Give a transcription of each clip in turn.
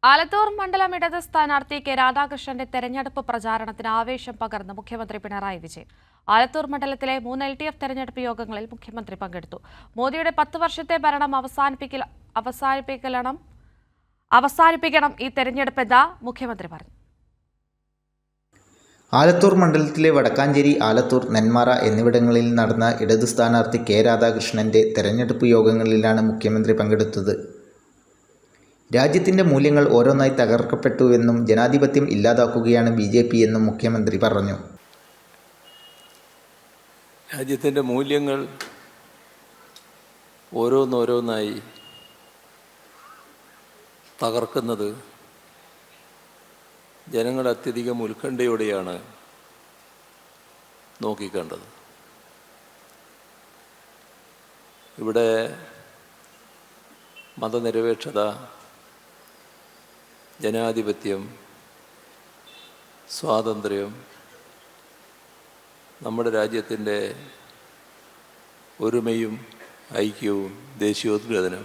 ആലത്തൂർ മണ്ഡലം ഇടത് സ്ഥാനാർത്ഥി കെ രാധാകൃഷ്ണന്റെ തെരഞ്ഞെടുപ്പ് പ്രചാരണത്തിന് ആവേശം പകർന്ന് മുഖ്യമന്ത്രി പിണറായി വിജയൻ. ആലത്തൂർ മണ്ഡലത്തിലെ 3 LDF തെരഞ്ഞെടുപ്പ് യോഗങ്ങളിൽ മുഖ്യമന്ത്രി പങ്കെടുത്തു. മോദിയുടെ 10 വർഷത്തെ ഭരണം അവസാനിപ്പിക്കണം ഈ തെരഞ്ഞെടുപ്പെന്ന് മുഖ്യമന്ത്രി പറഞ്ഞു. ആലത്തൂർ മണ്ഡലത്തിലെ വടക്കാഞ്ചേരി, ആലത്തൂർ, നെന്മാറ എന്നിവിടങ്ങളിൽ നടന്ന ഇടതു സ്ഥാനാർത്ഥി കെ രാധാകൃഷ്ണന്റെ തെരഞ്ഞെടുപ്പ് യോഗങ്ങളിലാണ് മുഖ്യമന്ത്രി പങ്കെടുത്തത്. രാജ്യത്തിൻ്റെ മൂല്യങ്ങൾ ഓരോന്നായി തകർക്കപ്പെട്ടുവെന്നും ജനാധിപത്യം ഇല്ലാതാക്കുകയാണ് BJP എന്നും മുഖ്യമന്ത്രി പറഞ്ഞു. രാജ്യത്തിൻ്റെ മൂല്യങ്ങൾ ഓരോന്നോരോന്നായി തകർക്കുന്നത് ജനങ്ങൾ അത്യധികം ഉത്കണ്ഠയോടെയാണ് നോക്കിക്കണ്ടത്. ഇവിടെ മതനിരപേക്ഷത, ജനാധിപത്യം, സ്വാതന്ത്ര്യം, നമ്മുടെ രാജ്യത്തിൻ്റെ ഒരുമയും ഐക്യവും ദേശീയോദ്ഗ്രഥനം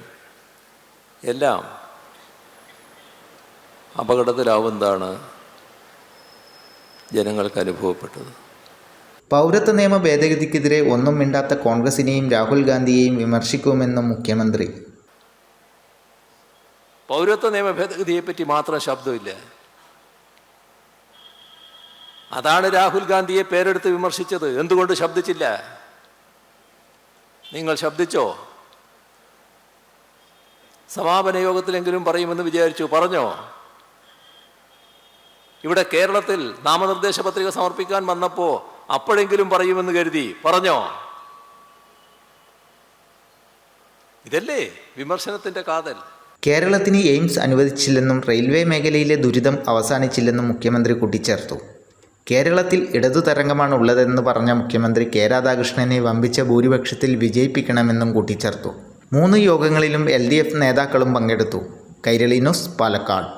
എല്ലാം അപകടത്തിലാവുന്നതാണ് ജനങ്ങൾക്ക് അനുഭവപ്പെട്ടത്. പൗരത്വ നിയമ ഭേദഗതിക്കെതിരെ ഒന്നും മിണ്ടാത്ത കോൺഗ്രസിനെയും രാഹുൽ ഗാന്ധിയെയും വിമർശിക്കുമെന്നും മുഖ്യമന്ത്രി. പൗരത്വ നിയമ ഭേദഗതിയെപ്പറ്റി മാത്രം ശബ്ദമില്ല. അതാണ് രാഹുൽ ഗാന്ധിയെ പേരെടുത്ത് വിമർശിച്ചത്. എന്തുകൊണ്ട് ശബ്ദിച്ചില്ല? നിങ്ങൾ ശബ്ദിച്ചോ? സമാപന യോഗത്തിലെങ്കിലും പറയുമെന്ന് വിചാരിച്ചു, പറഞ്ഞോ? ഇവിടെ കേരളത്തിൽ നാമനിർദ്ദേശ പത്രിക സമർപ്പിക്കാൻ വന്നപ്പോൾ അപ്പോഴെങ്കിലും പറയുമെന്ന് കരുതി, പറഞ്ഞോ? ഇതല്ലേ വിമർശനത്തിൻ്റെ കാതൽ. കേരളത്തിന് എയിംസ് അനുവദിച്ചില്ലെന്നും റെയിൽവേ മേഖലയിലെ ദുരിതം അവസാനിച്ചില്ലെന്നും മുഖ്യമന്ത്രി കൂട്ടിച്ചേർത്തു. കേരളത്തിൽ ഇടതു തരംഗമാണ് ഉള്ളതെന്ന് പറഞ്ഞ മുഖ്യമന്ത്രി കെ രാധാകൃഷ്ണനെ വമ്പിച്ച ഭൂരിപക്ഷത്തിൽ വിജയിപ്പിക്കണമെന്നും കൂട്ടിച്ചേർത്തു. 3 യോഗങ്ങളിലും LDF നേതാക്കളും പങ്കെടുത്തു. കൈരളി ന്യൂസ്, പാലക്കാട്.